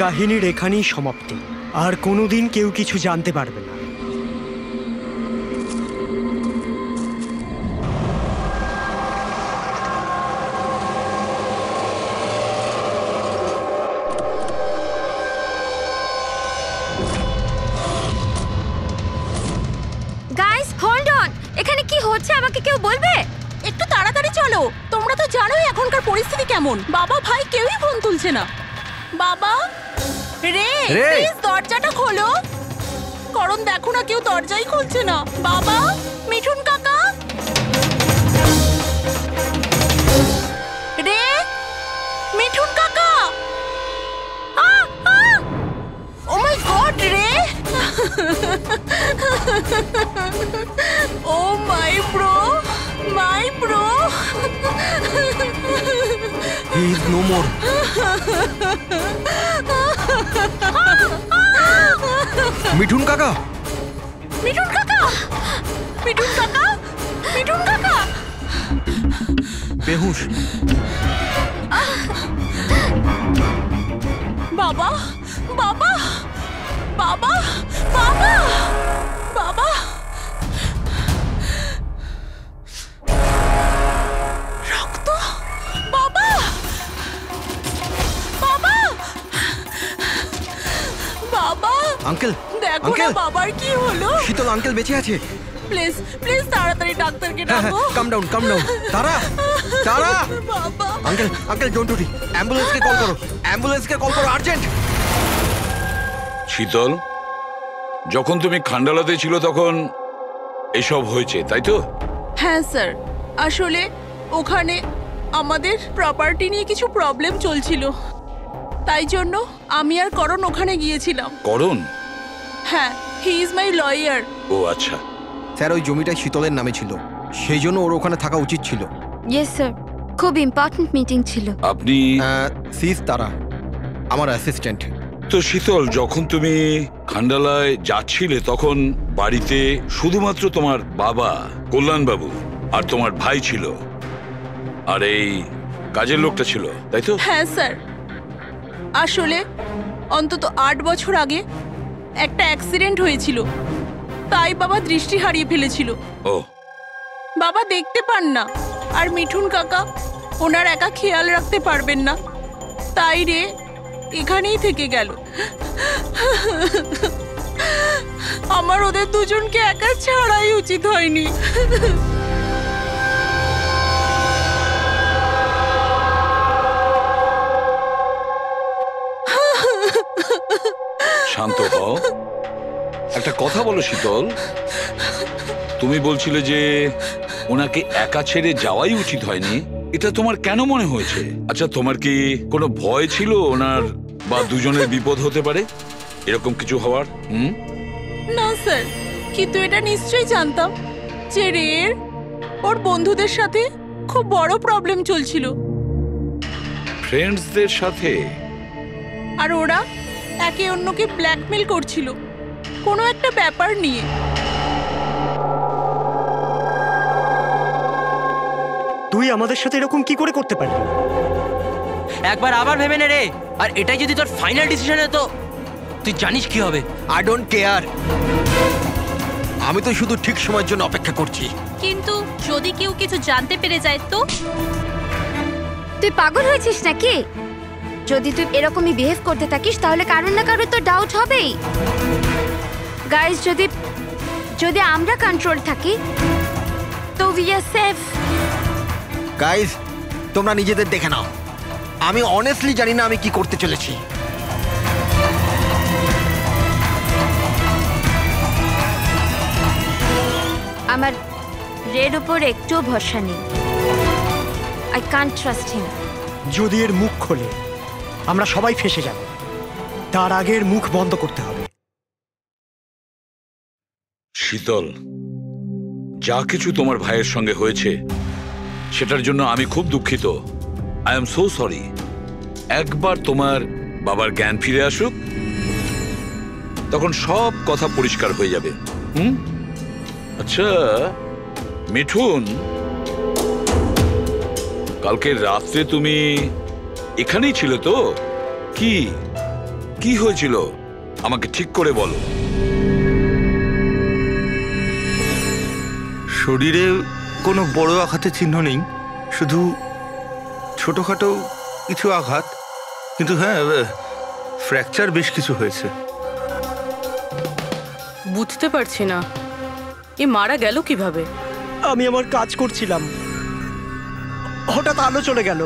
কাহিনীর এখানেই সমাপ্তি। আর কোনোদিন কেউ কিছু জানতে পারবে না। গাইস হোল্ড অন, এখানে কি হচ্ছে আমাকে কেউ বলবে? একটু তাড়াতাড়ি চলো, তোমরা তো জানোই এখনকার পরিস্থিতি কেমন। বাবা ভাই কেউই ফোন তুলছে না। বাবা রে, প্লিজ দরজাটা খোলো। করণ দেখো না, কেউ দরজাই খুলছে না। বাবা, মিঠুন কাকা, রে, মিঠুন কাকা। ও মাই গড রে, oh my bro, my bro. He is no more. Mithun কাকা, মিঠুন কাকা, মিঠুন কাকা, মিঠুন কাকা বেহুশ। বাবা, বাবা, বাবা, বাবা, বাবা। রক্ত, বাবা, বাবা, বাবা। আঙ্কেল, দেখো না বাবার কি হলো। শীতল আঙ্কেল বেঁচে আছে। প্লিজ প্লিজ তাড়াতাড়ি ডাক্তারকে ডাকো। কাম ডাউন, কাম ডাউন। তারা, তারা। বাবা। Uncle, uncle don't worry. অ্যাম্বুলেন্সকে call করো, অ্যাম্বুলেন্সকে কল করো আর্জেন্ট। শীতল, যখন তুমি খান্ডালাতে ছিল তখন এসব হয়েছে, তাই তো? হ্যাঁ স্যার, আসলে ওখানে আমাদের প্রপার্টি নিয়ে কিছু প্রবলেম চলছিল, তাই জন্য আমি আর করণ ওখানে গিয়েছিলাম। করণ? হ্যাঁ, হি ইজ মাই লয়ার। ও আচ্ছা। স্যার, ওই জমিটা শীতলের নামে ছিল, সেই জন্য ওর ওখানে থাকা উচিত ছিল। ইয়েস স্যার, খুব ইম্পর্টেন্ট মিটিং ছিল। আপনি? সিজ তারা, আমার অ্যাসিস্ট্যান্ট। তো শীতল, যখন তুমি খান্ডালায় যাচ্ছিলে তখন বাড়িতে শুধুমাত্র তোমার বাবা কল্যাণবাবু আর তোমার ভাই ছিল, আর এই কাজের লোকটা ছিল, তাই তো? হ্যাঁ স্যার, আসলে অন্তত 8 বছর আগে একটা অ্যাক্সিডেন্ট হয়েছিল, তাই বাবা দৃষ্টি হারিয়ে ফেলেছিল। ও, বাবা দেখতে পান না, আর মিঠুন কাকা ওনার একা খেয়াল রাখতে পারবেন না, তাই রে এখানেই থেকে গেল। আমার ওদের দুজনকে একা ছাড়াই উচিত হয়নি। শান্ত হও, একটা কথা বলো শীতল। তুমি বলছিলে যে ওনাকে একা ছেড়ে যাওয়াই উচিত হয়নি, এটা তোমার কেন মনে হয়েছে? আচ্ছা, তোমার কি কোনো ভয় ছিল ওনার বা দুজনের বিপদ হতে পারে, এরকম কিছু হওয়ার? না স্যার, কিন্তু এটা নিশ্চয়ই জানতাম যে রের ওর বন্ধুদের সাথে খুব বড় প্রবলেম চলছিল। ফ্রেন্ডসদের সাথে? আর ওরা একে অন্যকে ব্ল্যাকমেল করছিল কোনো একটা ব্যাপার নিয়ে। তুই আমাদের সাথে এরকম কি করে করতে পারবি? একবার আবার ভেবে নে রে, আর এটাই যদি তোর ফাইনাল ডিসিশন হতো, তুই জানিস কি হবে। আই ডোন্ট কেয়ার, আমি তো শুধু ঠিক সময়ের জন্য অপেক্ষা করছি। কিন্তু যদি কেউ কিছু জানতে পেরে যায় তো? তুই পাগল হয়েছিস নাকি? যদি তুই এরকমই বিহেভ করতে থাকিস তাহলে কারণ না কারণ তো ডাউট হবেই। গাইস, যদি আমরা কন্ট্রোল থাকি তো উই আর সেফ। গাইস, তোমরা নিজেদের দেখে নাও, আমি অনেস্টলি জানি না আমি কি করতে চলেছি। আমার রেড উপর একটু ভরসা নেই। I can't trust him. যদি এর মুখ খোলে আমরা সবাই ফেঁসে যাব, তার আগের মুখ বন্ধ করতে হবে। শীতল, যা কিছু তোমার ভাইয়ের সঙ্গে হয়েছে সেটার জন্য আমি খুব দুঃখিত। I am so sorry. একবার তোমার বাবার জ্ঞান ফিরে আসুক, তখন সব কথা পরিষ্কার হয়ে যাবে। আচ্ছা মিঠুন, কালকে রাত্রে তুমি এখানেই ছিলে তো? কি কি হয়েছিল আমাকে ঠিক করে বলো। শরীরে কোনো বড় আঘাতের চিহ্ন নেই, শুধু ছোটখাটো কিছু আঘাত, কিন্তু হ্যাঁ ফ্র্যাকচার বেশ কিছু হয়েছে। বুঝতে পারছি না এ মারা গেল কিভাবে। আমি আমার কাজ করছিলাম, হঠাৎ আলো চলে গেল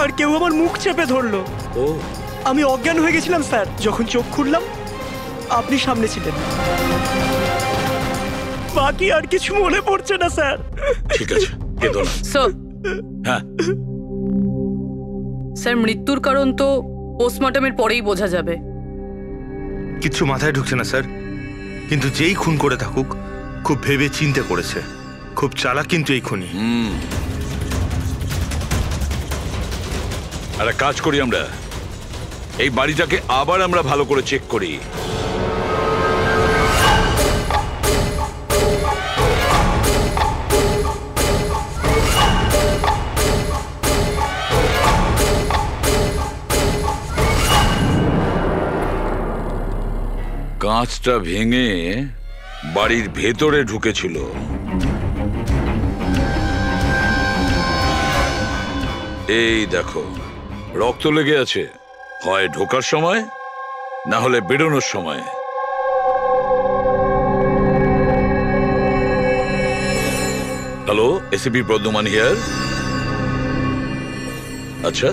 আর কেউ আমার মুখ চেপে ধরলো। আমি অজ্ঞান হয়ে গেছিলাম স্যার। যখন চোখ খুললাম আপনি সামনে ছিলেন। বাকি আর কিছু মনে পড়ছে না স্যার। ঠিক আছে, কেঁদো না। হ্যাঁ স্যার, মৃত্যুর কারণ তো পোস্টমর্টমের পরেই বোঝা যাবে। কিচ্ছু মাথায় ঢুকছে না স্যার, কিন্তু যেই খুন করে থাকুক খুব ভেবে চিন্তা করেছে, খুব চালাক কিন্তু এই খুনি। একটা কাজ করি, আমরা এই বাড়িটাকে আবার আমরা ভালো করে চেক করি। কাঁচটা ভেঙে বাড়ির ভেতরে ঢুকেছিল। এই দেখো, রক্ত লেগে আছে, হয় ঢোকার সময় না হলে বেরোনোর সময়। Hello, ACP Bardhaman here. আচ্ছা,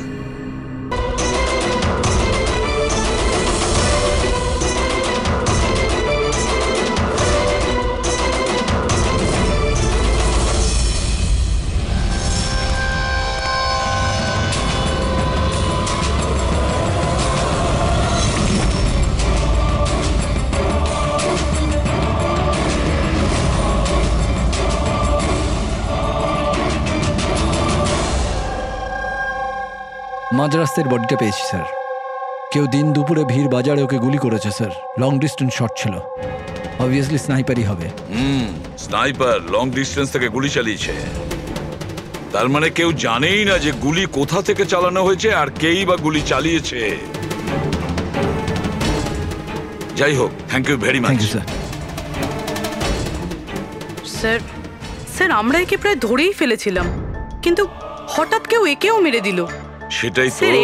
মাঝরাস্তার বডিটা পেয়েছি স্যার। কেউ দিন দুপুরে ভিড় বাজারে ওকে গুলি করেছে স্যার। লং ডিস্টেন্স শট ছিল, অবভিয়াসলি স্নাইপারই হবে। স্নাইপার লং ডিস্টেন্স থেকে গুলি চালিয়েছে, তার মানে কেউ জানেই না যে গুলি কোথা থেকে চালানো হয়েছে আর কেই বা গুলি চালিয়েছে। যাই হোক, thank you very much. Thank you sir. Sir, sir আমরা একে প্রায় ধরেই ফেলেছিলাম, কিন্তু হঠাৎ কেউ একেও মেরে দিল। সেটাই তো। স্যার,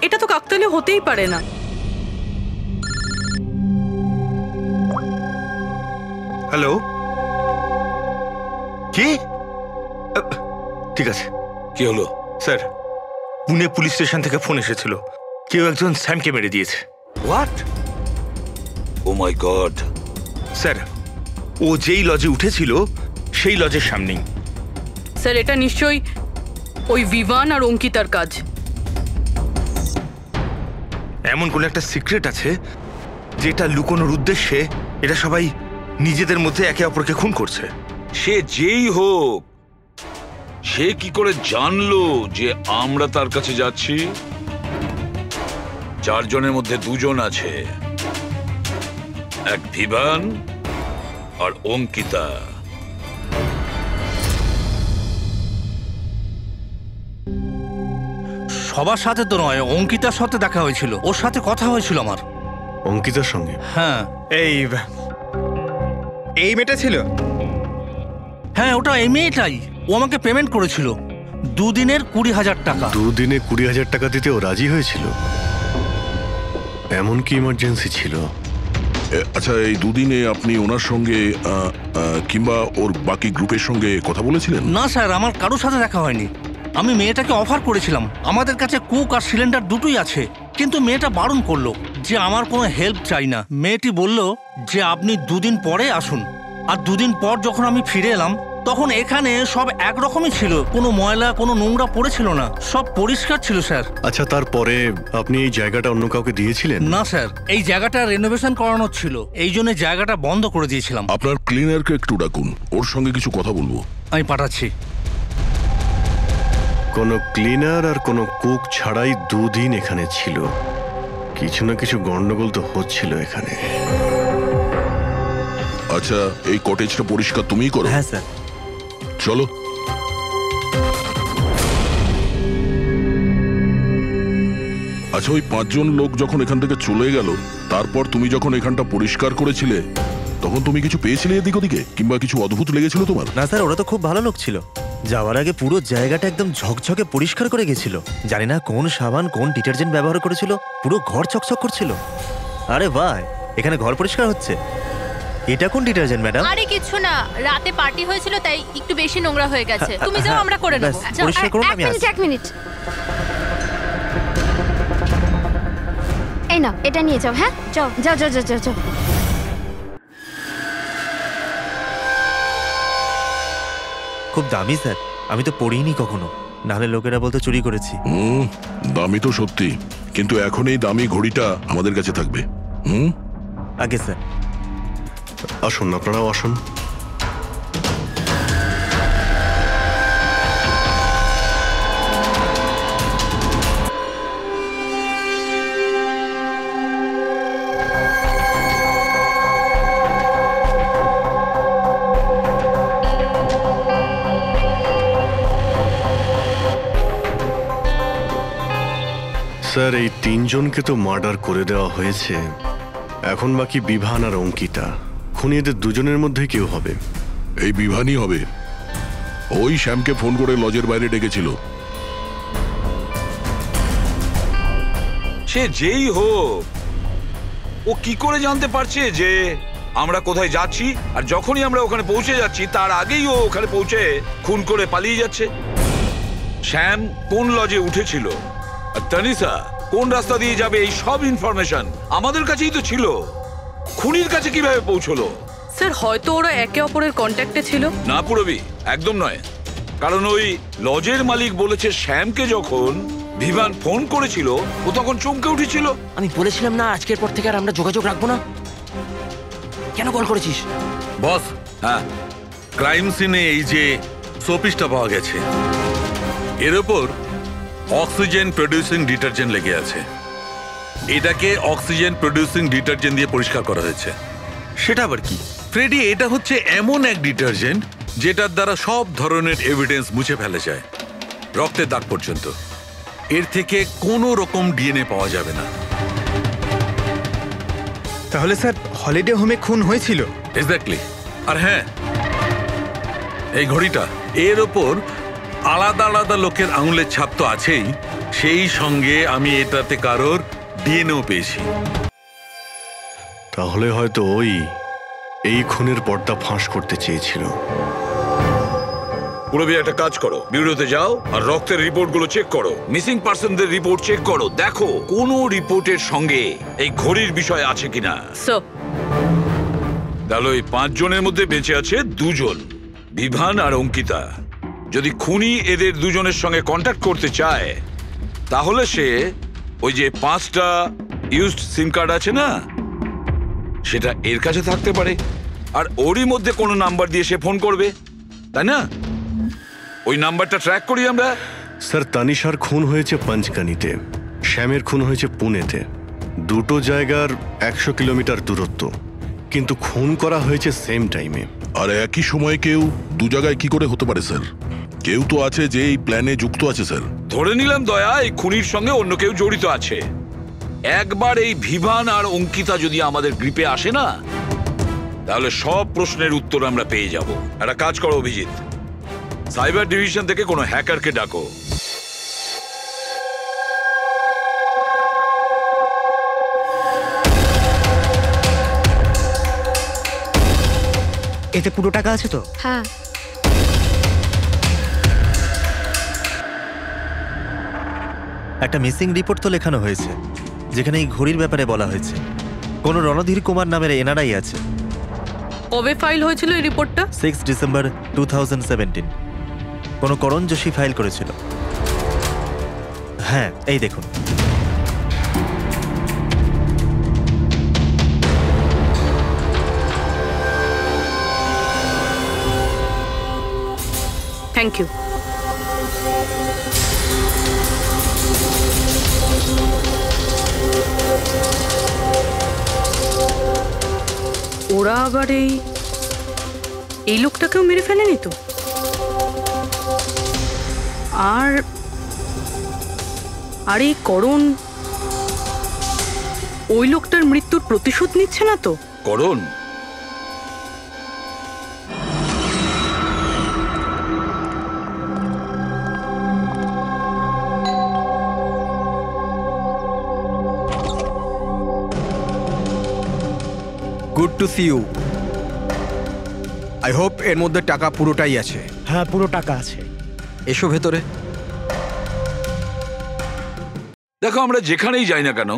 এটা তো কাকতালীয় হতেই পারে না। হ্যালো, কি? ঠিক আছে। কি হলো স্যার, পুনে পুলিশ স্টেশন থেকে ফোন এসেছিল, কেউ একজন স্যামকে মেরে দিয়েছে। What? Oh my God. Sir, ও যেই লজে উঠেছিল সেই লজের সামনেই। স্যার, এটা নিশ্চয়ই ওই বিভান আর অঙ্কিতার কাজ। এমন কোন একটা সিক্রেট আছে যেটা লুকোনোর উদ্দেশ্যে এটা সবাই নিজেদের মধ্যে একে অপরকে খুন করছে। সে যেই হোক, সে কি করে জানলো যে আমরা তার কাছে যাচ্ছি? চারজনের মধ্যে দুজন আছে, এক ভিভান আর অঙ্কিতা। সবার সাথে তো নয়, অঙ্কিতার সাথে দেখা হয়েছিল, ওর সাথে কথা হয়েছিল আমার। অঙ্কিতার সঙ্গে? হ্যাঁ। এই মেয়েটা ছিল? হ্যাঁ, ওটা এই মেয়েটাই। ও আমাকে পেমেন্ট করেছিল 2 দিনের 20,000 টাকা। 2 দিনে 20,000 টাকা দিতে ও রাজি হয়েছিল? এমন কি ইমার্জেন্সি ছিল? আচ্ছা, এই 2 দিনে আপনি ওনার সঙ্গে কিংবা ওর বাকি গ্রুপের সঙ্গে কথা বলেছিলেন? না স্যার, আমার কারোর সাথে দেখা হয়নি। আমি মেয়েটাকে অফার করেছিলাম, আমাদের কাছে কুক আর সিলিন্ডার দুটোই আছে, কিন্তু মেয়েটা বারণ করলো যে আমার কোনো হেল্প চাই না। মেয়েটি বলল যে আপনি 2 দিন পরে আসুন। আর 2 দিন পর যখন আমি ফিরে এলাম তখন এখানে সব একরকমই ছিল, কোনো ময়লা কোনো নোংরা পড়েছিল না, সব পরিষ্কার ছিল স্যার। আচ্ছা, তারপরে আপনি এই জায়গাটা অন্য কাউকে দিয়েছিলেন? না স্যার, এই জায়গাটা রেনোভেশন করানোর ছিল, এই জন্য জায়গাটা বন্ধ করে দিয়েছিলাম। আপনার ক্লিনারকে একটু ডাকুন, ওর সঙ্গে কিছু কথা বলবো। আমি পাঠাচ্ছি। কোনো ক্লিনার আর কোনো কুক ছাড়াই 2 দিন এখানে ছিল। কিছু না কিছু গন্ডগোল তো হচ্ছিল এখানে। আচ্ছা, এই কটেজটা পরিষ্কার তুমিই করো? হ্যাঁ স্যার। চলো। আচ্ছা, ওই 5 জন লোক যখন এখান থেকে চলে গেল, তারপর তুমি যখন এখানটা পরিষ্কার করেছিলে, তখন তুমি কিছু পেয়েছিলে এদিক ওদিকে, কিংবা কিছু অদ্ভুত লেগেছিল তোমার? না স্যার, ওরা তো খুব ভালো লোক ছিল। যাওয়ার আগে পুরো জায়গাটা একদম ঝকঝকে পরিষ্কার করে গেছিল। জানি না কোন সাবান কোন ডিটারজেন্ট ব্যবহার করেছিল, পুরো ঘর চকচক করছিল। আরে ভাই, এখানে ঘর পরিষ্কার হচ্ছে? এটা কোন ডিটারজেন্ট ম্যাডাম? আরে কিছু না, রাতে পার্টি হয়েছিল তাই একটু বেশি নোংরা হয়ে গেছে। তুমি যাও, আমরা করে নেব। পরিষ্কার করুন, আমি আসছি। এক মিনিট। এই নাও, এটা নিয়ে যাও। হ্যাঁ, যাও যাও যাও যাও যাও। খুব দামি স্যার, আমি তো পড়িনি কখনো, নাহলে লোকেরা বলতে চুরি করেছি। দামি তো সত্যি, কিন্তু এখন এই দামি ঘড়িটা আমাদের কাছে থাকবে। আগে স্যার। আসুন, আপনারাও আসুন। স্যার, এই 3 জনকে তো মার্ডার করে দেওয়া হয়েছে। এখন বাকি বিভান আর অঙ্কিতা। খুনি এদের দুজনের মধ্যে কেউ হবে। এই বিভানই হবে। ওই শ্যামকে ফোন করে লজের বাইরে ডেকেছিল। সে যেই হোক, ও কি করে জানতে পারছে যে আমরা কোথায় যাচ্ছি? আর যখনই আমরা ওখানে পৌঁছে যাচ্ছি তার আগেই ও ওখানে পৌঁছে খুন করে পালিয়ে যাচ্ছে। শ্যাম কোন লজে উঠেছিল আর তানিশা কোন রাস্তা দিয়ে যাবে, এই সব ইনফরমেশন আমাদের কাছেই তো ছিল। খুনির কাছে কিভাবে পৌঁছলো? স্যার, হয়তো ওরা একে অপরের কন্ট্যাক্টে ছিল। না পুরবি, একদম নয়। কারণ ওই লজের মালিক বলেছে শ্যামকে যখন বিভান ফোন করেছিল ও তখন চমকে উঠেছিল। আমি বলেছিলাম না আজকের পর থেকে আর আমরা যোগাযোগ রাখবো না। কেন কল করেছিস? বস, হ্যাঁ, ক্রাইম সিনে এই যে সোপিসটা পাওয়া গেছে, এর ওপর অক্সিজেন প্রডিউসিং ডিটারজেন্ট লেগে আছে। এটাকে অক্সিজেন প্রডিউসিং ডিটারজেন্ট দিয়ে পরিষ্কার করা হয়েছে। সেটা আবার কি? ফ্রেডি, এটা হচ্ছে এমন এক ডিটারজেন্ট যেটার দ্বারা সব ধরনের এভিডেন্স মুছে ফেলা যায়, রক্তের দাগ পর্যন্ত। এর থেকে কোনো রকম ডিএনএ পাওয়া যাবে না। তাহলে স্যার, হলিডে হোমে খুন হয়েছিল? এক্স্যাক্টলি। আর হ্যাঁ, এই ঘড়িটা, এর ওপর আলাদা আলাদা লোকের আঙুলের ছাপ তো আছেই, সেই সঙ্গে আমি এটাতে কারোর ডিএনএও পেয়েছি। তাহলে হয়তো ওই এই খুনের পর্দা ফাঁস করতে চেয়েছিল। পুরবি, একটা কাজ করো, বিউরোতে যাও আর রক্তের রিপোর্টগুলো চেক করো, মিসিং পার্সনদের রিপোর্ট চেক করো, দেখো কোন রিপোর্টের সঙ্গে এই ঘড়ির বিষয় আছে কিনা। তাহলে ওই 5 জনের মধ্যে বেঁচে আছে 2 জন, বিভান আর অঙ্কিতা। যদি খুনি এদের দুজনের সঙ্গে কন্ট্যাক্ট করতে চায় তাহলে সে ওই যে 5টা ইউজড সিম কার্ড আছে না, সেটা এর কাছে থাকতে পারে, আর ওরই মধ্যে কোনো নাম্বার দিয়ে সে ফোন করবে, তাই না? ওই নাম্বারটা ট্র্যাক করি আমরা। স্যার, তানিশার খুন হয়েছে পঞ্চগানিতে, শ্যামের খুন হয়েছে পুনেতে। দুটো জায়গার 100 কিলোমিটার দূরত্ব, কিন্তু খুন করা হয়েছে সেম টাইমে। আর একই সময়ে কেউ 2 জায়গায় কি করে হতে পারে স্যার? কেউ তো আছে যে এই প্ল্যানে যুক্ত আছে স্যার। ধরে নিলাম দয়া এই খুনির সঙ্গে অন্য কেউ জড়িত আছে। একবার এই বিভান আর অঙ্কিতা যদি আমাদের গ্রিপে আসে না, তাহলে সব প্রশ্নের উত্তর আমরা পেয়ে যাব। একটা কাজ করো অভিজিৎ, সাইবার ডিভিশন থেকে কোনো হ্যাকারকে ডাকো। এতে পুরো টাকা আছে তো? হ্যাঁ। একটা মিসিং রিপোর্ট তো লেখানো হয়েছে, যেখানে এই ঘড়ির ব্যাপারে বলা হয়েছে। কোন রণধীর কুমার নামের এনআরআই আছে। কবে ফাইল হয়েছিল এই রিপোর্টটা? 6 ডিসেম্বর 2017। কোন করণ যোশী ফাইল করেছিল। হ্যাঁ, এই দেখুন। Thank you. ওরা আবার এই লোকটাকেও মেরে ফেলেনি তো? আর এই করণ ওই লোকটার মৃত্যুর প্রতিশোধ নিচ্ছে না তো? Karan, good to see you. I hope এর মধ্যে টাকা পুরোটাই আছে। হ্যাঁ, পুরো টাকা আছে। এসো ভেতরে। দেখো আমরা যেখানেই যাই না কেন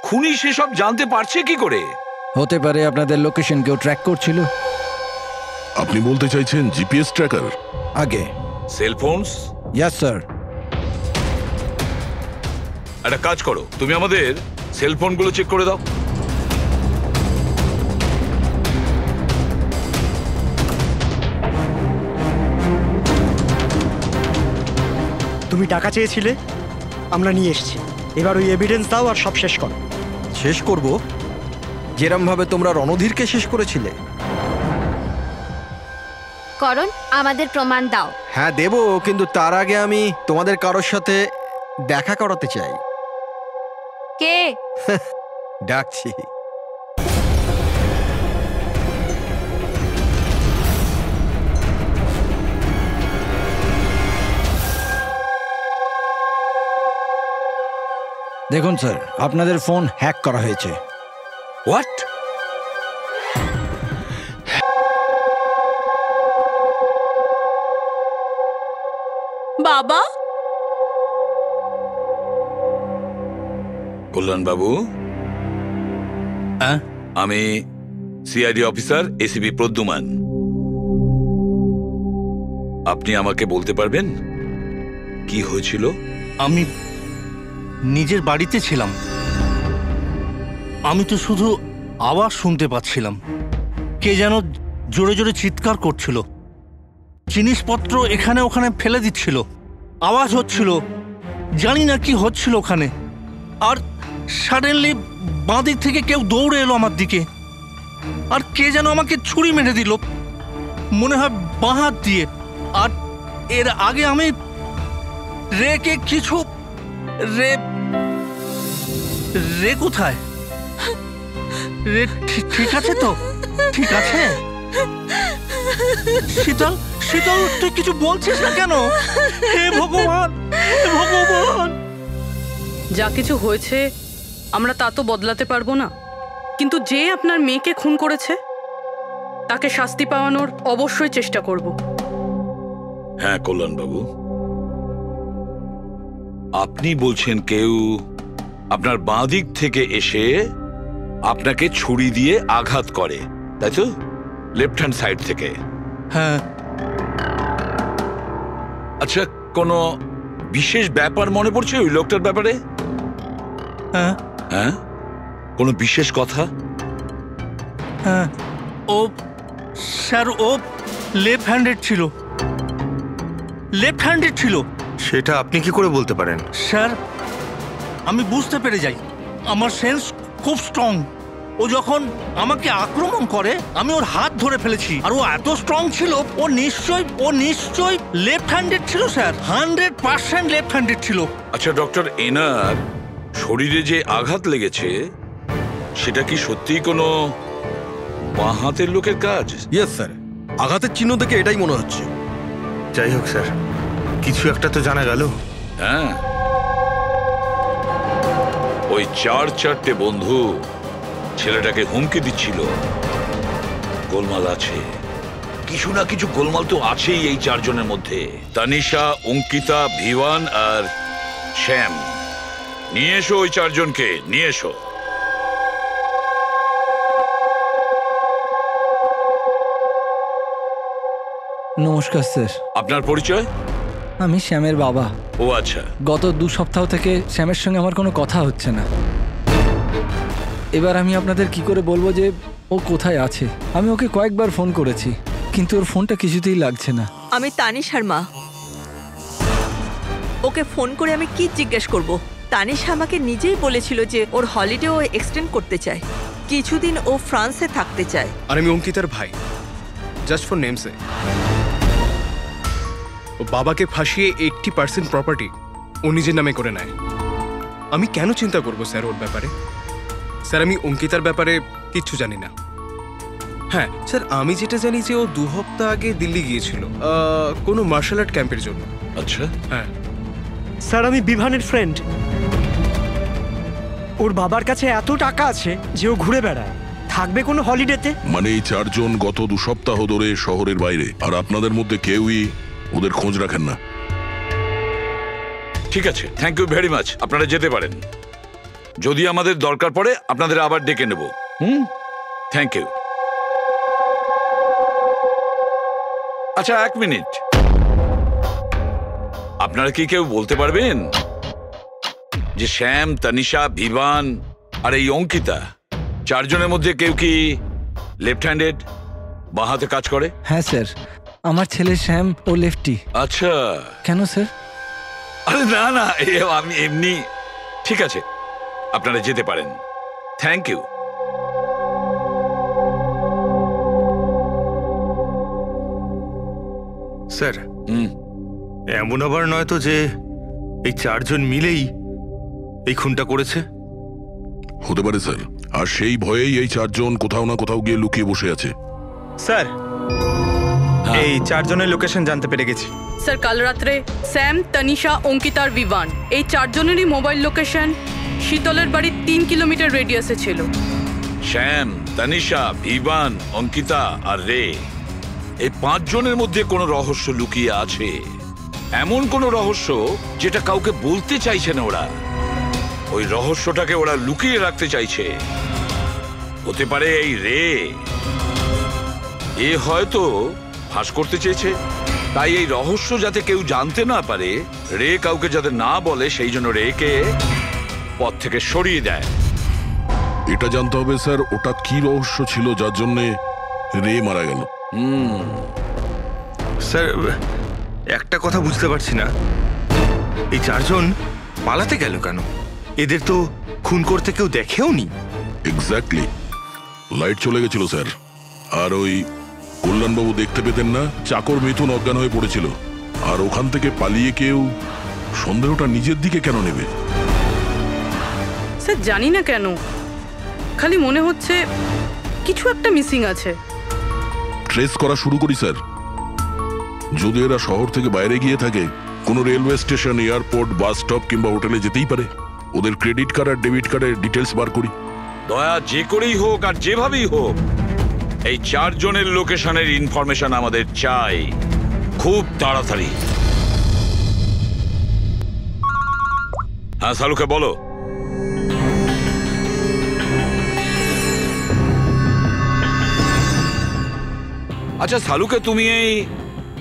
খুনি সেসব জানতে পারছে কি করে? হতে পারে আপনাদের লোকেশন কেউ ট্র্যাক করছিল। আপনি বলতে চাইছেন জিপিএস ট্র্যাকার? আগে সেলফোনস? Yes sir. একটা কাজ করো, তুমি আমাদের সেলফোনগুলো চেক করে দাও। তুমি টাকা চেয়েছিলে, আমরা নিয়ে এসেছি। এবার ওই এভিডেন্স দাও আর সব শেষ করো। শেষ করব যেরম ভাবে তোমরা রণধীরকে শেষ করেছিলে। করণ, আমাদের প্রমাণ দাও। হ্যাঁ দেব, কিন্তু তার আগে আমি তোমাদের কারোর সাথে দেখা করাতে চাই। কে? ডাকছি। দেখুন স্যার, আপনাদের ফোন হ্যাক করা হয়েছে। হোয়াট? বাবা, কল্যাণ বাবু, আমি সিআইডি অফিসার এসিপি প্রদ্যুমান। আপনি আমাকে বলতে পারবেন কি হয়েছিল? আমি নিজের বাড়িতে ছিলাম, আমি তো শুধু আওয়াজ শুনতে পাচ্ছিলাম। কে যেন জোরে জোরে চিৎকার করছিল, জিনিসপত্র এখানে ওখানে ফেলে দিচ্ছিল, আওয়াজ হচ্ছিল, জানি না কি হচ্ছিল ওখানে। আর সাডেনলি বাঁ দিক থেকে কেউ দৌড়ে এলো আমার দিকে, আর কে যেন আমাকে ছুরি মেরে দিল, মনে হয় বাঁ হাত দিয়ে। আর এর আগে আমি রেকে কিছু রে কোথায়? রে ঠিক আছে তো? ঠিক আছে? শীতল, শীতল, তুই কিছু বলছিস না কেন? হে ভগবান, হে ভগবান! যা কিছু হয়েছে আমরা তা তো বদলাতে পারবো না, কিন্তু যে আপনার মেয়েকে খুন করেছে তাকে শাস্তি পাওয়ানোর অবশ্যই চেষ্টা করব। হ্যাঁ কল্যাণ বাবু, আপনি বলছেন কেউ আপনার বাঁ দিক থেকে এসে আপনাকে ছুরি দিয়ে আঘাত করে, তাই তো? লেফট হ্যান্ড সাইড থেকে? হ্যাঁ। আচ্ছা, কোনো বিশেষ ব্যাপার মনে পড়ছে ওই লোকটার ব্যাপারে? হ্যাঁ। হ্যাঁ, কোনো বিশেষ কথা? হ্যাঁ, ও স্যার, ও লেফট হ্যান্ডেড ছিল, লেফট হ্যান্ডেড ছিল। সেটা আপনি কি করে বলতে পারেন? স্যার, আমি বুঝতে পেরে যাই, আমার সেন্স খুব স্ট্রং। ও যখন আমাকে আক্রমণ করে আমি ওর হাত ধরে ফেলেছি, আর ও এত স্ট্রং ছিল, ও নিশ্চয়ই লেফট হ্যান্ডেড ছিল স্যার, 100% লেফট হ্যান্ডেড ছিল। আচ্ছা ডক্টর, এনার শরীরে যে আঘাত লেগেছে সেটা কি সত্যিই কোনো বাঁ হাতের লোকের কাজ? ইয়েস স্যার, আঘাতের চিহ্ন দেখে এটাই মনে হচ্ছে। যাই হোক স্যার, কিছু একটা তো জানা গেল। হ্যাঁ, ওই 4-4টে বন্ধু ছেলেটাকে হুমকি দিচ্ছিল। গোলমাল আছে, কিছু না কিছু গোলমাল তো আছেই এই 4 জনের মধ্যে। তানিশা, অঙ্কিতা, ভিওয়ান আর শ্যাম। নিয়ে এসো ওই 4 জনকে, নিয়ে এসো। নমস্কার স্যার। আপনার পরিচয়? আমি শ্যামের বাবা। ও আচ্ছা। গত 2 সপ্তাহ থেকে শ্যামের সঙ্গে আমার কোনো কথা হচ্ছে না। এবার আমি আপনাদের কি করে বলবো যে ও কোথায় আছে? আমি ওকে কয়েকবার ফোন করেছি, কিন্তু ওর ফোনটা কিছুতেই লাগছে না। আমি তানিশার মা। ওকে ফোন করে আমি কি জিজ্ঞেস করব? তানিশা আমাকে নিজেই বলেছিল যে ওর হলিডে ও এক্সটেন্ড করতে চায়, কিছুদিন ও ফ্রান্সে থাকতে চায়। আর আমি অঙ্কিতার ভাই, জাস্ট ফর নেমসে। ও বাবাকে ফাঁসিয়ে 80% প্রপার্টি ও নিজের নামে করে নেয়। আমি কেন চিন্তা করব স্যার ওর ব্যাপারে? স্যার আমি অঙ্কিতার ব্যাপারে কিচ্ছু জানি না। হ্যাঁ স্যার, আমি যেটা জানি যে ও 2 সপ্তাহ আগে দিল্লি গিয়েছিল কোনো মার্শাল আর্ট ক্যাম্পের জন্য। আচ্ছা। হ্যাঁ স্যার, আমি বিভানের ফ্রেন্ড। ওর বাবার কাছে এত টাকা আছে যে ও ঘুরে বেড়ায়। থাকবে কোনো হলিডেতে? মানে এই 4 জন গত 2 সপ্তাহ ধরে শহরের বাইরে, আর আপনাদের মধ্যে কেউই ওদের খোঁজ রাখেন না। ঠিক আছে, থ্যাংক ইউ ভেরি মাচ। আপনারা যেতে পারেন। যদি আমাদের দরকার পড়ে আপনাদের আবার ডেকে নেব। Thank you. আচ্ছা 1 মিনিট, আপনারা কি কেউ বলতে পারবেন যে শ্যাম, তানিশা, ভিভান আর এই অঙ্কিতা 4 জনের মধ্যে কেউ কি লেফট হ্যান্ডেড, বাঁ হাতে কাজ করে? হ্যাঁ স্যার, আমার ছেলে শ্যাম ও লেফটি। আচ্ছা। কেন স্যার? আরে না না, আমি এমনি। ঠিক আছে, আপনারা যেতে পারেন। Thank you. স্যার, এমন আবার নয় তো যে এই 4 জন মিলেই এই খুনটা করেছে? হতে পারে স্যার, আর সেই ভয়েই এই 4 জন কোথাও না কোথাও গিয়ে লুকিয়ে বসে আছে। স্যার, এই 4 জনের লোকেশন জানতে পেরে গেছি। স্যার, কাল রাত্রে স্যাম, তানিশা, অঙ্কিতা আর ভিভান এই 4 জনেরই মোবাইল লোকেশন শীতলের বাড়ির 3 কিলোমিটার রেডিয়াসে ছিল। শ্যাম, তানিশা, ভিভান, অঙ্কিতা আর রে, এই 5 জনের মধ্যে কোনো রহস্য লুকিয়ে আছে। এমন কোনো রহস্য যেটা কাউকে বলতে চাইছে না ওরা। ওই রহস্যটাকে ওরা লুকিয়ে রাখতে চাইছে। হতে পারে এই রে, এ হয়তো ফাঁস করতে চেয়েছে। তাই এই রহস্য যাতে কেউ জানতে না পারে, রে কাউকে যাতে না বলে, সেই জন্য রেকে পথ থেকে সরিয়ে দেয়। এটা জানতে হবে স্যার, ওটা কি রহস্য ছিল যার জন্যে রে মারা গেল। স্যার, একটা কথা বুঝতে পারছি না, এই 4 জন পালাতে গেল কেন? এদের তো খুন করতে কেউ দেখেও নি। এক্স্যাক্টলি, লাইট চলে গেছিল স্যার। আর ওই কল্যাণবাবু দেখতে পেতেন না, চাকর মিথুন অজ্ঞান হয়ে পড়েছিল। আর ওখান থেকে পালিয়ে কেউ সন্দেহটা নিজের দিকে কেন নেবে? স্যার, জানি না কেন, খালি মনে হচ্ছে কিছু একটা মিসিং আছে। ট্রেস করা শুরু করি স্যার। যদি এরা শহর থেকে বাইরে গিয়ে থাকে, কোনো railway station, airport, bus stop কিংবা হোটেলে যেতেই পারে। ওদের ক্রেডিট কার্ড আর ডেবিট কার্ডের ডিটেলস বার করি। দয়া, যে করেই হোক আর যেভাবেই হোক এই 4 জনের লোকেশনের ইনফরমেশন আমাদের চাই, খুব তাড়াতাড়ি। হ্যাঁ সালুকে বলো। আচ্ছা সালুকে, তুমি এই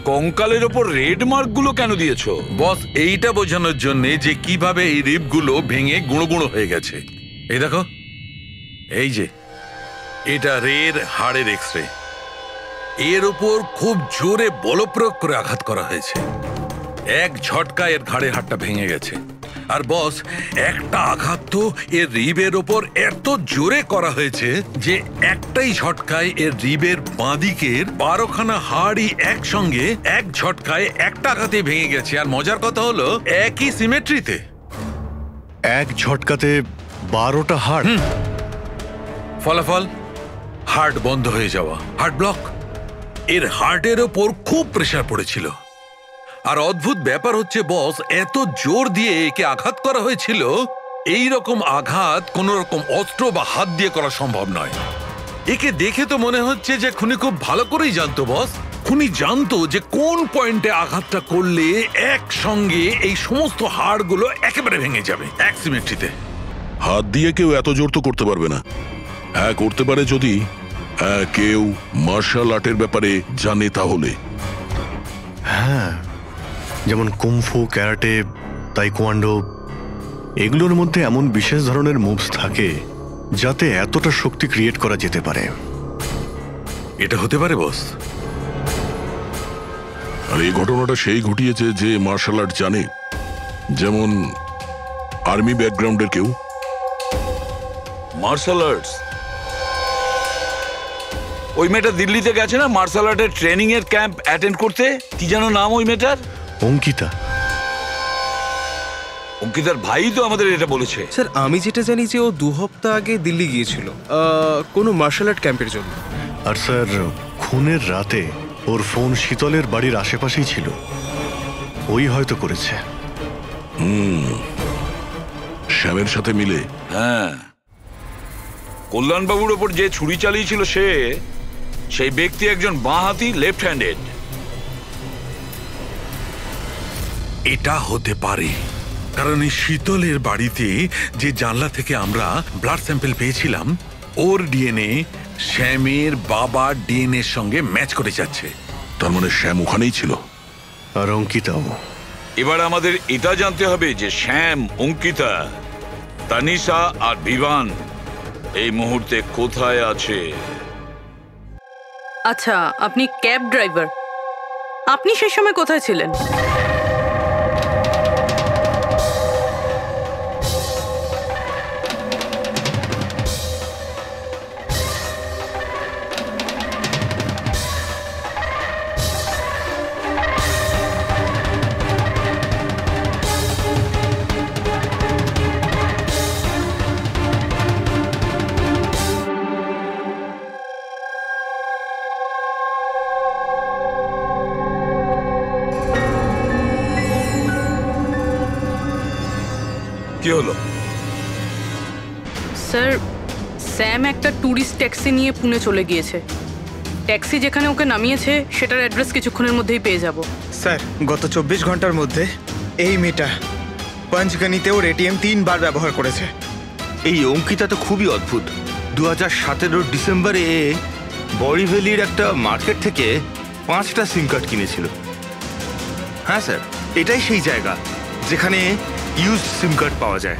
কঙ্কালের ওপর রেড মার্ক গুলো কেন দিয়েছো? বস, এইটা বোঝানোর জন্য যে কিভাবে এই রিপগুলো ভেঙে গুঁড়ো গুঁড়ো হয়ে গেছে। এই দেখো, এই যে এটা রের হাড়ের এক্সরে। এর ওপর খুব জোরে বলপ্রয়োগ করে আঘাত করা হয়েছে। এক ঝটকায় এর ঘাড়ের হাড়টা ভেঙে গেছে। আর বস, একটা আঘাত তো এর রিবের ওপর এত জোরে করা হয়েছে যে একটাই ঝটকায় এর রিবের বাঁদিকের 12খানা হাড়ই একসঙ্গে এক ঝটকায় একটা আঘাতে ভেঙে গেছে। আর মজার কথা হলো একই সিমেট্রিতে। এক ঝটকাতে 12টা হাড়। ফলাফল হার্ট বন্ধ হয়ে যাওয়া, হার্ট ব্লক। এর হার্টের ওপর খুব প্রেসার পড়েছিল। আর অদ্ভুত ব্যাপার হচ্ছে বস, এত জোর দিয়ে একে আঘাত করা হয়েছিল, এই রকম আঘাত কোন রকম অস্ত্র বা হাত দিয়ে করা সম্ভব নয়। একে দেখে তো মনে হচ্ছে যে খুনি খুব ভালো করেই জানতো বস। খুনি জানতো যে কোন পয়েন্টে আঘাতটা করলে একসঙ্গে এই সমস্ত হাড়গুলো একেবারে ভেঙে যাবে এক সিমেট্রিতে। হাত দিয়ে কেউ এত জোর তো করতে পারবে না। হ্যাঁ, করতে পারে যদি কেউ মার্শাল আর্টের ব্যাপারে জানে তাহলে। হ্যাঁ, যেমন কুমফু, ক্যারাটে, তাইকোয়ান্ডো, এগুলোর মধ্যে এমন বিশেষ ধরনের মুভস থাকে যাতে এতটা শক্তি ক্রিয়েট করা যেতে পারে। এটা হতে পারে বস। আর এই ঘটনাটা সেই ঘটিয়েছে যে মার্শাল আর্ট জানে, যেমন আর্মি ব্যাকগ্রাউন্ডের কেউ। Martial arts? ওই মেয়েটা দিল্লিতে গেছে না মার্শাল আর্টের ট্রেনিং এর ক্যাম্প অ্যাটেন্ড করতে? কি যেন নাম ওই মেয়েটার? অঙ্কিতা। অঙ্কিতার ভাই তো আমাদের এটা বলেছে। স্যার আমি যেটা জানি যে ও 2 সপ্তাহ আগে দিল্লি গিয়েছিল কোনো মার্শাল আর্ট ক্যাম্পের জন্য। আর স্যার খুনের রাতে ওর ফোন শীতলের বাড়ির আশেপাশেই ছিল, ওই হয়তো করেছে। শ্যামের সাথে মিলে। হ্যাঁ, কল্যাণবাবুর ওপর যে ছুরি চালিয়েছিল সেই ব্যক্তি একজন বাঁহাতি লেফট হ্যান্ডেড। এটা হতে পারে, কারণ এই শীতলের বাড়িতে যে জানলা থেকে আমরা ব্লাড স্যাম্পল পেয়েছিলাম ওর ডিএনএ শ্যামের বাবার ডিএনএ এর সঙ্গে ম্যাচ করে যাচ্ছে। তার মানে শ্যাম ওখানেই ছিল। আর অঙ্কিতাও। এবার আমাদের এটা জানতে হবে যে শ্যাম, অঙ্কিতা, তানিশা আর বিভান এই মুহূর্তে কোথায় আছে। আচ্ছা, আপনি ক্যাব ড্রাইভার, আপনি সেই সময় কোথায় ছিলেন? কি হলো? স্যার, স্যাম একটা ট্যুরিস্ট ট্যাক্সি নিয়ে পুনে চলে গিয়েছে। ট্যাক্সি যেখানে ওকে নামিয়েছে সেটার অ্যাড্রেস কিছুক্ষণের মধ্যেই পেয়ে যাব। স্যার, গত 24 ঘন্টার মধ্যে এই মেয়েটা পঞ্চগনিতে ওর এটিএম 3 বার ব্যবহার করেছে। এই অঙ্কিতা তো খুবই অদ্ভুত। 2017 ডিসেম্বরে বড়িভ্যালির একটা মার্কেট থেকে 5টা সিম কার্ড কিনেছিল। হ্যাঁ স্যার, এটাই সেই জায়গা যেখানে ইউজড সিম কার্ড পাওয়া যায়।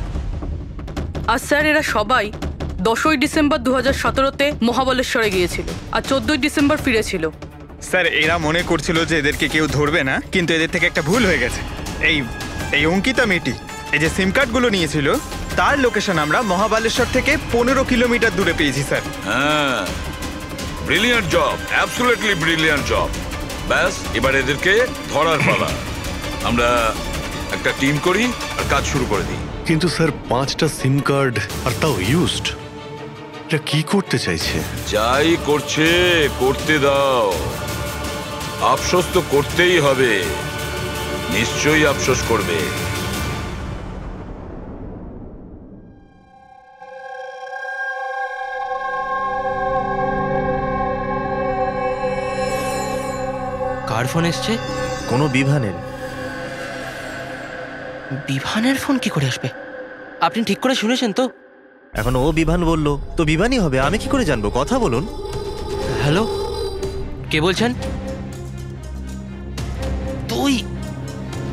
আর স্যার, এরা সবাই 10ই ডিসেম্বর 2017-তে মহাবলেশ্বরে গিয়েছিল আর 14ই ডিসেম্বর ফিরেছিল। স্যার, এরা মনে করছিল যে এদেরকে কেউ ধরবে না, কিন্তু এদের থেকে একটা ভুল হয়ে গেছে। এই অঙ্কিতা মেয়েটি এই যে সিম কার্ডগুলো নিয়েছিল তার লোকেশন আমরা মহাবালেশ্বর থেকে 15 কিলোমিটার দূরে পেয়েছি স্যার। হ্যাঁ, brilliant job, absolutely brilliant job. ব্যাস, এবার এদেরকে ধরার পালা। আমরা একটা টিম করি আর কাজ শুরু করে দিই। কিন্তু স্যার 5টা সিম কার্ড আর তাও ইউজড, এটা কি করতে চাইছে? যাই করছে করতে দাও, আফসোস তো করতেই হবে, নিশ্চয়ই আফসোস করবে। কার ফোন এসছে? কোনো বিভানের। বিভানের ফোন কি করে আসবে? আপনি ঠিক করে শুনেছেন তো? এখন ও বিভান বললো তো বিভানই হবে, আমি কি করে জানবো? কথা বলুন। হ্যালো, কে বলছেন? তুই?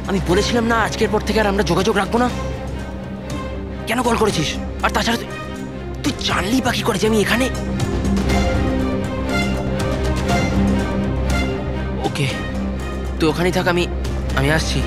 আমি বলেছিলাম না আজকের পর থেকে আর আমরা যোগাযোগ রাখবো না। কেন কল করেছিস? আর তাছাড়া তুই জানলি বা কি করে যে আমি এখানে? ওকে, তুই ওখানেই থাক, আমি আসছি।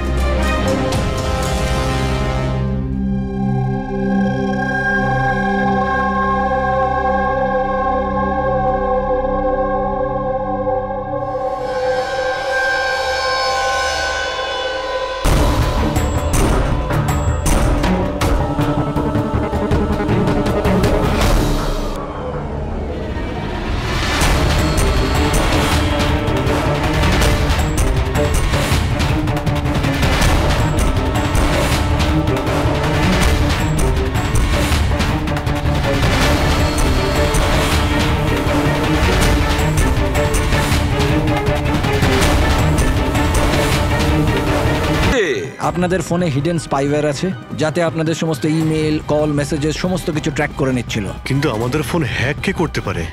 আপনাদের ফোনে হিডেন স্পাইওয়্যার আছে, যাতে আপনাদের সমস্ত ইমেল, কল, মেসেজেস সমস্ত কিছু ট্র্যাক করে নিচ্ছিল। কিন্তু আমাদের ফোন হ্যাক কে করতে পারে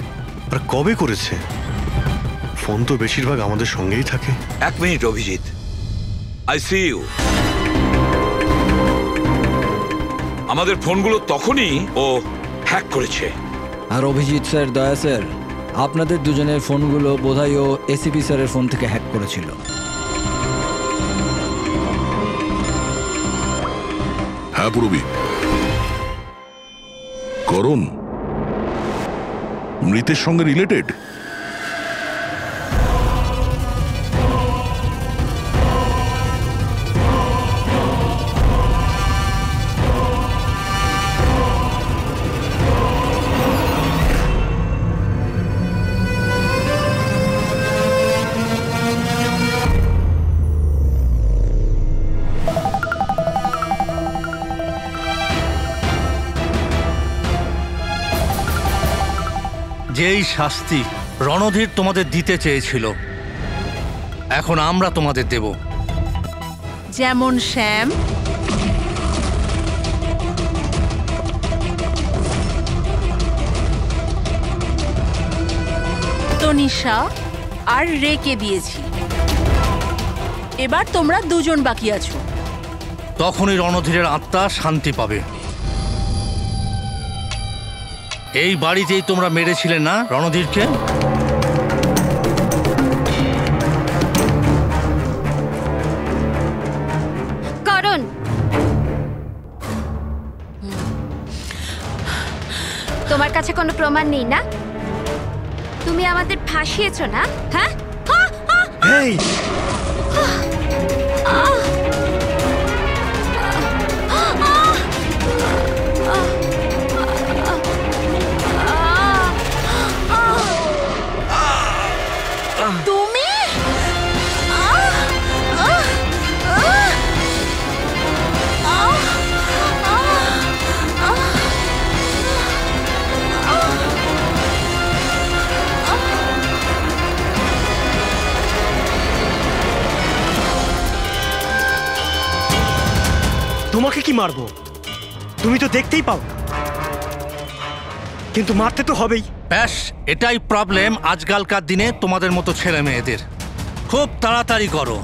আর কবে করেছে? ফোন তো বেশিরভাগ আমাদের সঙ্গেই থাকে। 1 minute Abhijit, I see you. আমাদের ফোনগুলো তখনই ও হ্যাক করেছে। আর অভিজিৎ স্যার, দয়া স্যার, আপনাদের দুজনের ফোনগুলো বোধহয় ও এসিপি স্যারের ফোন থেকে হ্যাক করেছিল। হ্যাঁ পুরবি, করণ মৃতের সঙ্গে রিলেটেড? যেই শাস্তি রণধীর তোমাদের দিতে চেয়েছিল এখন আমরা তোমাদের দেব। যেমন শ্যাম, তনিষা আর রেকে দিয়েছি। এবার তোমরা দুজন বাকি আছো। তখনই রণধীরের আত্মা শান্তি পাবে। এই বাড়িতেই তোমরা মেরেছিলে না রণধীরকে? করণ, তোমার কাছে কোনো প্রমাণ নেই না? তুমি আমাদের ফাঁসিয়েছো না? হ্যাঁ, এই তুমি তোমাকে কি মারবো? তুমি তো দেখতেই পাও, কিন্তু মারতে তো হবেই। ব্যাস, এটাই প্রবলেম আজকালকার দিনে তোমাদের মতো ছেলে মেয়েদের। খুব তাড়াতাড়ি করো।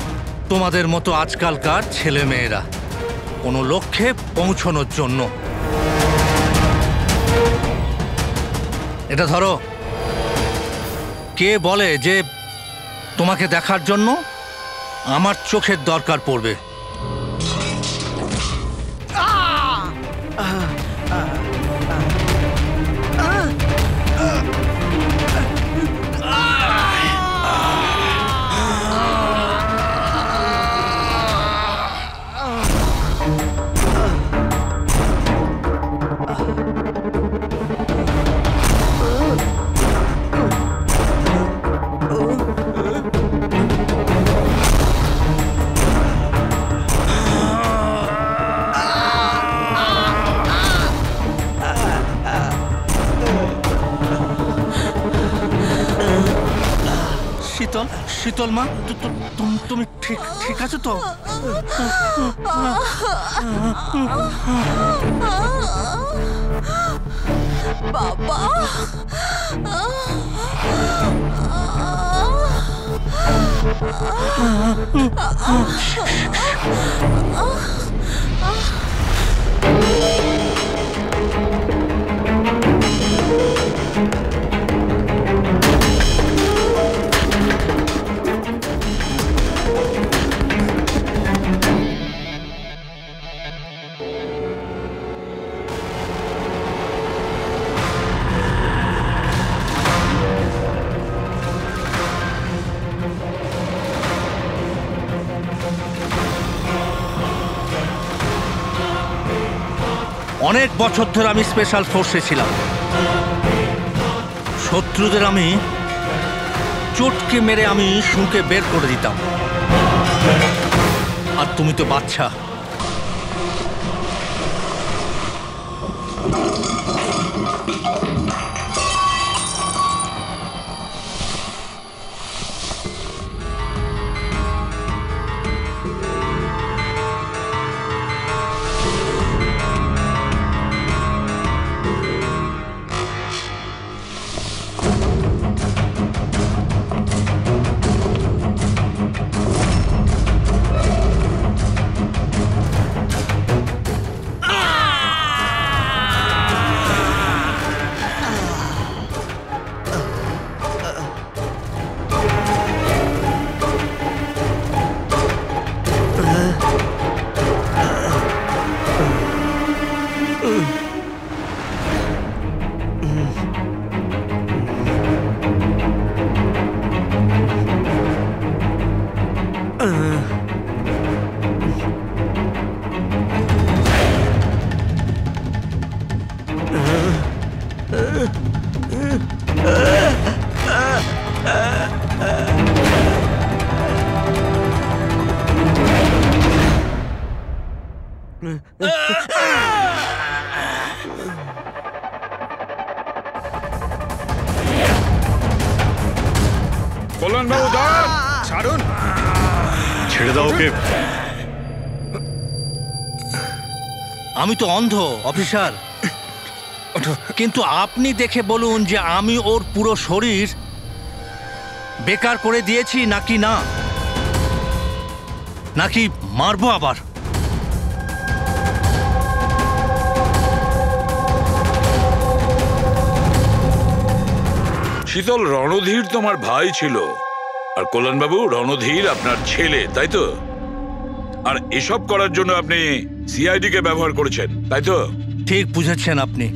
তোমাদের মতো আজকালকার ছেলে মেয়েরা কোনো লক্ষ্যে পৌঁছানোর জন্য। এটা ধরো। কে বলে যে তোমাকে দেখার জন্য আমার চোখের দরকার পড়বে? শীতল মা, তুমি ঠিক আছো তো? বাবা, অনেক বছর ধরে আমি স্পেশাল ফোর্সে ছিলাম। শত্রুদের আমি চটকে মেরে আমি শুঁকে বের করে দিতাম। আর তুমি তো বাচ্চা। কল্যাণবাবু দাঁড়ান! ছাড়ুন! ছেড়ে দাও ওকে। আমি তো অন্ধ অফিসার, কিন্তু আপনি দেখে বলুন যে আমি ওর পুরো শরীর বেকার করে দিয়েছি নাকি না, নাকি মারবো আবার? শীতল, রণধীর তোমার ভাই ছিল, আর কল্যাণবাবু রণধীর আপনার ছেলে, তাই তো? আর এসব করার জন্য আপনি সিআইডি কে ব্যবহার করেছেন, তাই তো? ঠিক বুঝেছেন আপনি।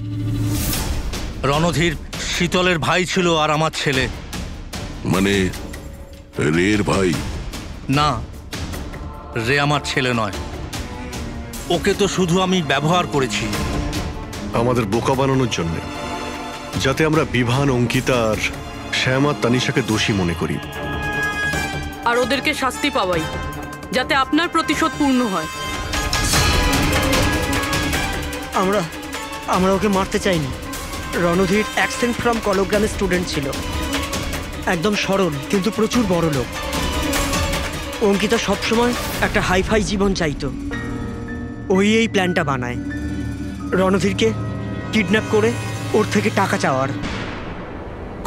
রণধীর শীতলের ভাই ছিল আর আমার ছেলে। মানে রের ভাই? না, রে আমার ছেলে নয়। ওকে তো শুধু আমি ব্যবহার করেছি আমাদের বোকা বানানোর জন্য, যাতে আমরা বিভান, অঙ্কিতা আর শ্যাম আর তানিশাকে দোষী মনে করি, আর ওদেরকে শাস্তি পাওয়াই, যাতে আপনার প্রতিশোধ পূর্ণ হয়। আমরা ওকে মারতে চাইনি। রণধীর অ্যাকসেন্ট ফ্রম কলগ্রামের স্টুডেন্ট ছিল, একদম সরল কিন্তু প্রচুর বড় লোক। অঙ্কিতা সবসময় একটা হাইফাই জীবন চাইতো, ওই এই প্ল্যানটা বানায় রণধীরকে কিডন্যাপ করে ওর থেকে টাকা চাওয়ার।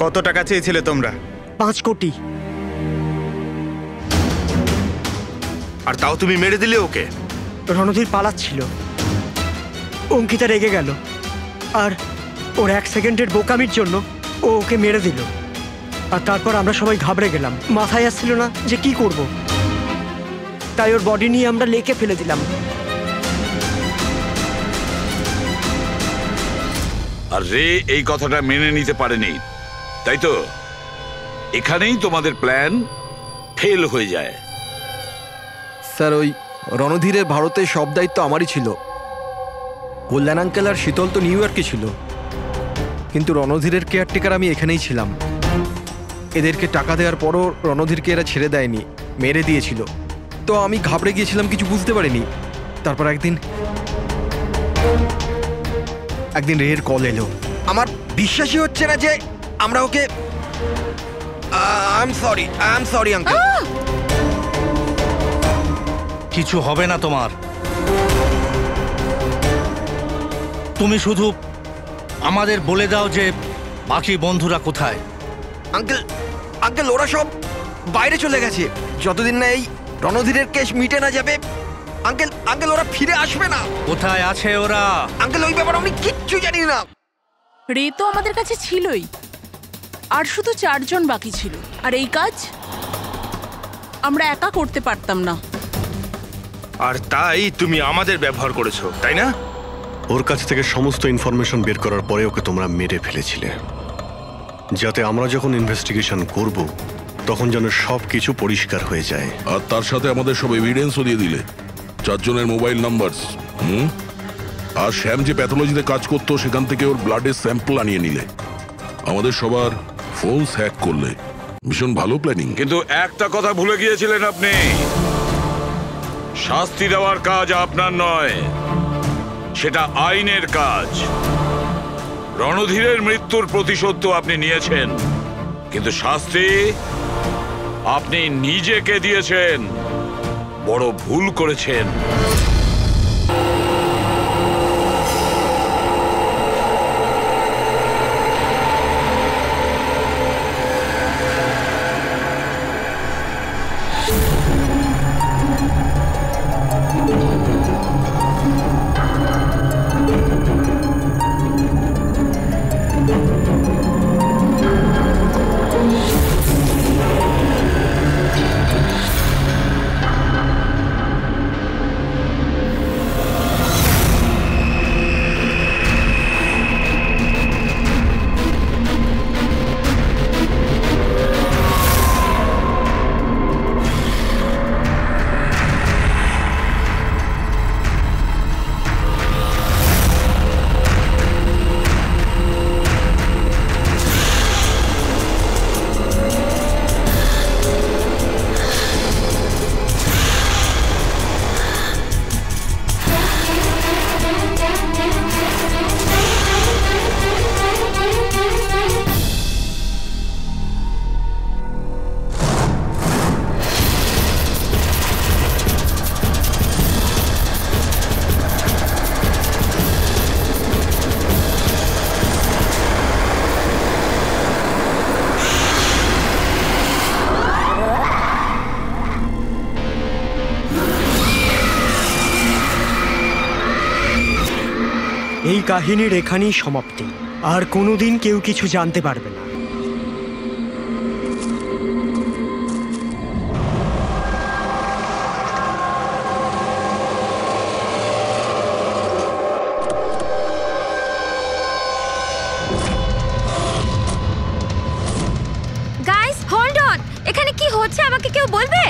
কত টাকা চেয়েছিলে তোমরা? 5 কোটি। আর তাও তুমি মেরে দিলে ওকে? রণধীর পালাচ্ছিল, অঙ্কিতা রেগে গেল, আর ওর 1 সেকেন্ডের বোকামির জন্য ও ওকে মেরে দিল। আর তারপর আমরা সবাই ঘাবড়ে গেলাম, মাথায় আসছিল না যে কি করব, তাই ওর বডি নিয়ে আমরা লেকে ফেলে দিলাম। আর রে এই কথাটা মেনে নিতে পারেনি, তাই তো? এখানেই তোমাদের প্ল্যান ফেল হয়ে যায়। স্যার, ওই রণধীরের ভারতে সব দায়িত্ব আমারই ছিল। কল্যাণ আঙ্কেল আর শীতল তো নিউ ইয়র্কে ছিল, কিন্তু রণধীরের কেয়ারটেকার আমি এখানেই ছিলাম। এদেরকে টাকা দেওয়ার পরও রণধীরকে এরা ছেড়ে দেয়নি, মেরে দিয়েছিল। তো আমি ঘাবড়ে গিয়েছিলাম, কিছু বুঝতে পারিনি। তারপর একদিন রের কল এলো। আমার বিশ্বাসই হচ্ছে না যে আমরা ওকে... আই এম সরি আঙ্কেল। কিছু হবে না তোমার। তুমি শুধু আমাদের বলে দাও যে বাকি বন্ধুরা কোথায়। আঙ্কেল ওরা সব বাইরে চলে গেছে। যতদিন না এই রণধীরের কেস মিটে না যাবে, আঙ্কেল ওরা ফিরে আসবে না। কোথায় আছে ওরা? আঙ্কেল ওই ব্যাপারে আমি কিচ্ছু জানি না। রে তো আমাদের কাছে ছিলই, আর শুধু 4 জন বাকি ছিল। আর এই কাজ আমরা একা করতে পারতাম না। আর তাই তুমি আমাদের ব্যবহার করেছো, তাই না? ওর কাছ থেকে সমস্ত ইনফরমেশন বের করার পরে ওকে তোমরা মেরে ফেলেছিলে, যাতে আমরা যখন ইনভেস্টিগেশন করব তখন যেন সব কিছু পরিষ্কার হয়ে যায়। আর তার সাথে আমাদের সব এভিডেন্সও দিয়ে দিলে, 4 জনের মোবাইল নাম্বার। আর শ্যাম যে প্যাথোলজিতে কাজ করতো সেখান থেকে ওর ব্লাডের স্যাম্পল আনিয়ে নিলে, আমাদের সবার ফোন হ্যাক করলে। ভীষণ ভালো প্ল্যানিং। কিন্তু একটা কথা ভুলে গিয়েছিলেন আপনি, শাস্তি দেওয়ার কাজ আপনার নয়, সেটা আইনের কাজ। রণধীরের মৃত্যুর প্রতিশোধ তো আপনি নিয়েছেন, কিন্তু শাস্তি আপনি নিজেকে দিয়েছেন। বড় ভুল করেছেন। কাহিনীর এখানেই সমাপ্তি। আর কোনোদিন কেউ কিছু জানতে পারবে না। গাইস হোল্ড অন, এখানে কি হচ্ছে আমাকে কেউ বলবে?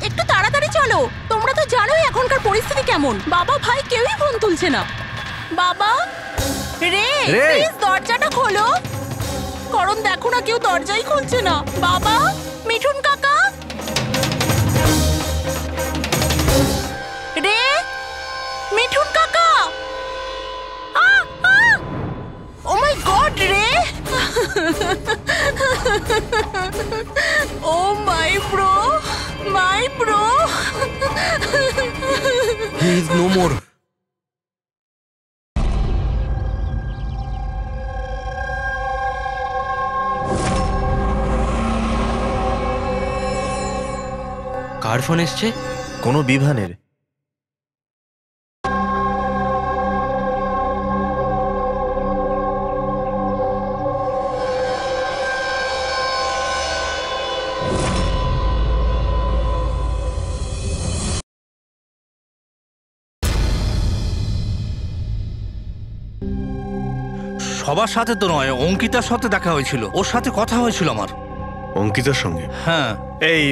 একটু তাড়াতাড়ি চলো, তোমরা তো জানোই এখনকার পরিস্থিতি কেমন। বাবা ভাই কেউই ফোন তুলছে না। বাবা, রে প্লিজ দরজাটা খোলো। করণ দেখো না, কেউ দরজাই খুলছে না। বাবা, মিঠুন কাকা, রে মিঠুন কাকা, ও মাই গড রে, oh my bro, my bro, he is no more. কার ফোন এসছে? কোনো বিভানের। সবার সাথে তো নয়, অঙ্কিতার সাথে দেখা হয়েছিল, ওর সাথে কথা হয়েছিল আমার। অঙ্কিতার সঙ্গে? হ্যাঁ। এই